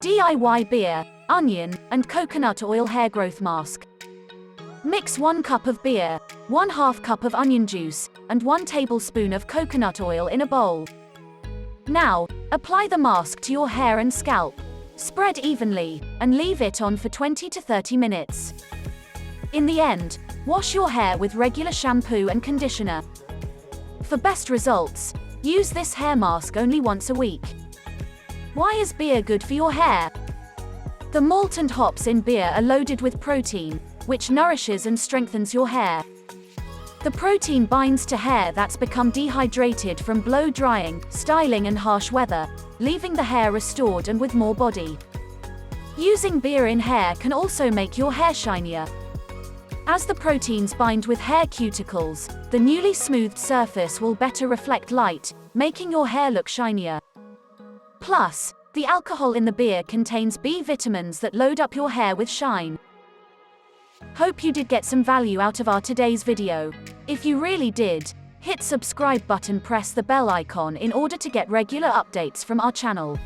DIY beer, onion, and coconut oil hair growth mask. Mix 1 cup of beer, 1/2 cup of onion juice, and 1 tablespoon of coconut oil in a bowl. Now, apply the mask to your hair and scalp. Spread evenly, and leave it on for 20 to 30 minutes. In the end, wash your hair with regular shampoo and conditioner. For best results, use this hair mask only once a week. Why is beer good for your hair? The malt and hops in beer are loaded with protein, which nourishes and strengthens your hair. The protein binds to hair that's become dehydrated from blow drying, styling, and harsh weather, leaving the hair restored and with more body. Using beer in hair can also make your hair shinier. As the proteins bind with hair cuticles, the newly smoothed surface will better reflect light, making your hair look shinier. Plus, the alcohol in the beer contains B vitamins that load up your hair with shine. Hope you did get some value out of our today's video. If you really did, hit subscribe button, press the bell icon in order to get regular updates from our channel.